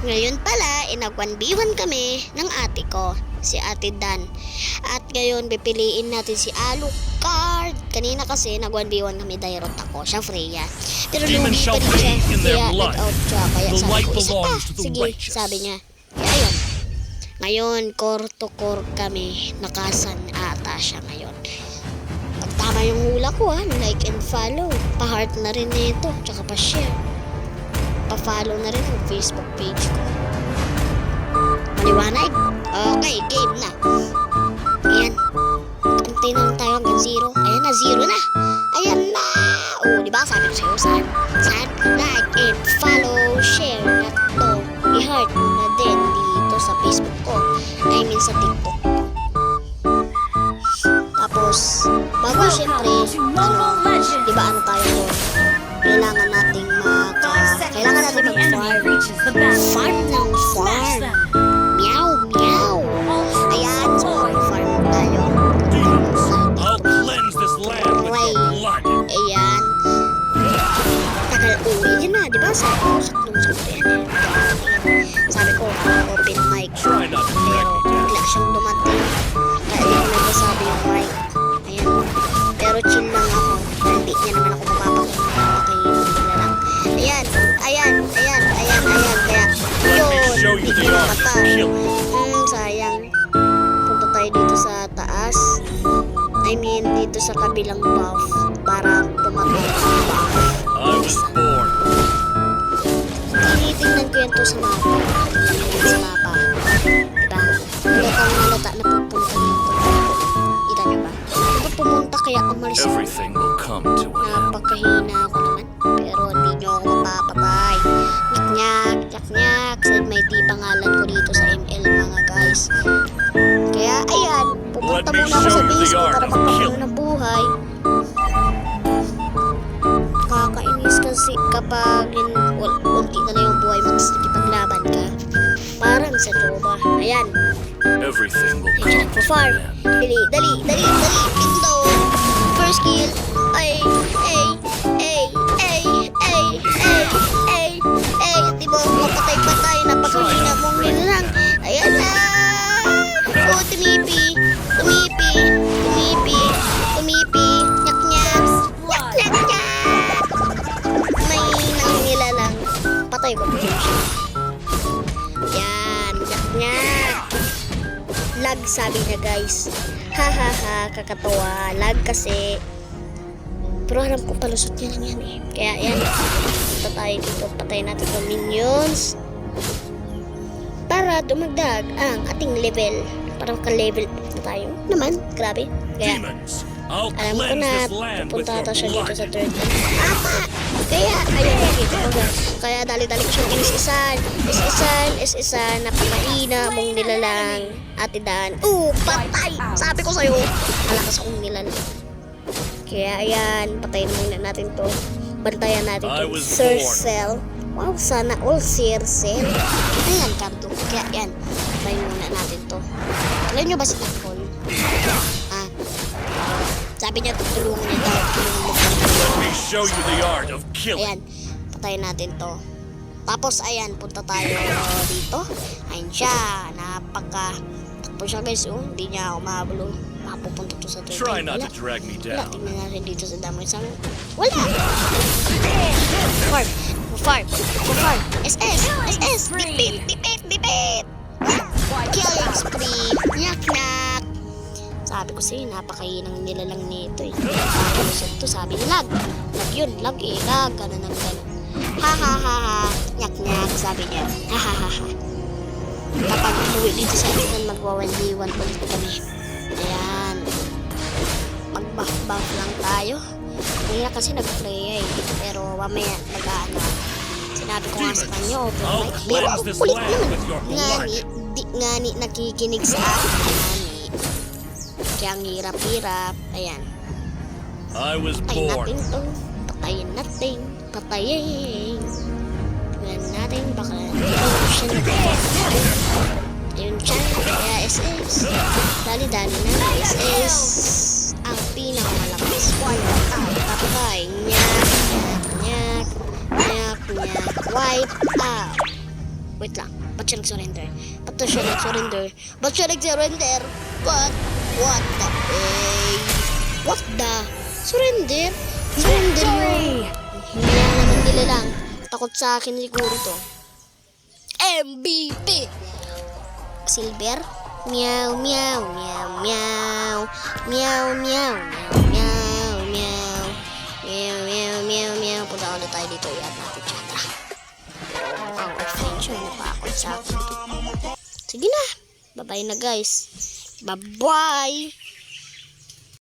Ngayon pala, nag-1v1 kami ng ate ko, si Ate Dan. At ngayon, pipiliin natin si Alucard. Kanina kasi, nag-1v1 kami, Dairot ako, siya Freya. Pero lugi pa rin siya, kaya nag-out siya. Kaya sabi ko, isa pa. Sige, sabi niya. Kaya ayun. Ngayon, core to core kami. Nakasan ata siya ngayon. Pag tama yung hula ko like and follow. Pa-heart na rin nito, tsaka pa-share. Pa-follow na rin ang Facebook page ko. Maliwanag? Okay, game na. Ayan. Antay na lang tayo hanggang 0. Ayan na, 0 na. Ayan na. Diba? Sabi ko sa'yo, saan? Like and follow, share na to. I-heart na din dito sa Facebook ko. I mean sa TikTok. Tapos, bago syempre, diba ano tayo ko? Kailangan nating mag-farm. Farm ng farm. Meow, meow. Ayan, so mag-farm tayo. Ayan. Tagal uwi na, diba? Sabi ko, open mic. Pero, bigla siyang dumating. Kaya hindi ko nagsasabi yung mic. Ayan. Pero chill lang ako. Hindi niya naman ako mapapakinggan na lang. Ayan. Kaya, yun. Hindi na mata. Sayang. Punta tayo dito sa taas. I mean, dito sa kabilang buff. Para tumagal ang buff. Tinitingnan ko yan to sa mapa. Diba? Halata na pupunta dito. Kita nyo ba? Diba pumunta kaya umalis ako? Napakahina ako naman. Pero hindi nyo ako mapapatay. Nyak-nyak. May pangalan ko dito sa ML mga guys. Kaya ayan, pupunta muna ako sa base ko para magpapalo ng buhay. Kakainis kasi kapag unti na yung buhay mo tapos nakipaglaban ka. Parang sa troba. Ayan. Ayan, farm. Dali. Pindo. First kill. Ay. Diba, mapatay-patay. Napakahina mong nilang. Ayan na. Oh, tumipi. Nyak-nyak. May nang nilalang. Patay ko. Yan. Nyak-nyak. Lag sabi niya guys. Hahaha. Kakatawa. Lag kasi. Pero alam ko palusot niya lang yan eh. Kaya yan. Punta tayo dito. Patay natin yung minions. Para dumagdag ang ating level. Para maka-level na tayo. Naman. Grabe. Kaya alam ko na pupunta ata siya dito sa third one. Kaya ayun dito. Kaya dali-dali ko siyang is-isan. Napakahina mong nilalang. Ate Dan. Patay! Sabi ko sa'yo. Malakas akong nilalang. Kaya ayan, patayin muna natin to. Bantayan natin to. Circel. Wow, sana all circel. Ayan, kanto. Kaya ayan, patayin muna natin to. Alam nyo ba si Nicole? Sabi niya, tutulungan niya daw. Ayan, patayin natin to. Tapos ayan, punta tayo dito. Ayan siya, takpo siya guys. Hindi niya ako mahablo. Pupunta to sa third. Try not to drag me down. Tingnan natin dito sa damo. Wala! Farm! SS! Bipit! Killing spree! Nyak! Sabi ko sa'yo, napakahinang nilalang nito eh. Papalusot to, sabi niya, lag! Lag yun, lag. Ganun. Ha! Nyak! Sabi niya. Ha! Kapag umuwi dito sa atin, magwa-1v1 ulit kami. Ayan. Mag-buff lang tayo. Kaya kasi nag-play pero mamaya mag-aano. Sinabi ko nga sa kanya, open mic. Pero ang kulit naman. Ngani nakikinig sa akin. Ngani. Kaya ang hirap-hirap. Ayan. Patayin natin. Tingnan natin. Baka siya Ayun siya. Kaya SS. Dali-dali na. SS. Ang pinakamalakas. Patay. Nyak. Wipe out. Wait lang. Ba't siya nag-surrender? Ba't siya nag-surrender? Ba't siya nag-surrender? What? What the? What the? Surrender? Surrender yun. Hindi naman nila lang. Takot sa akin siguro to. MVP! Silver? Meow, meow, meow, meow. Meow, meow, meow, meow, meow. Meow, meow, meow, meow. Punta ulit tayo dito. I-add natin siya. Tara. Ang offense yun. Napakot sa akin to. Sige na. Bye-bye na guys. Bye-bye.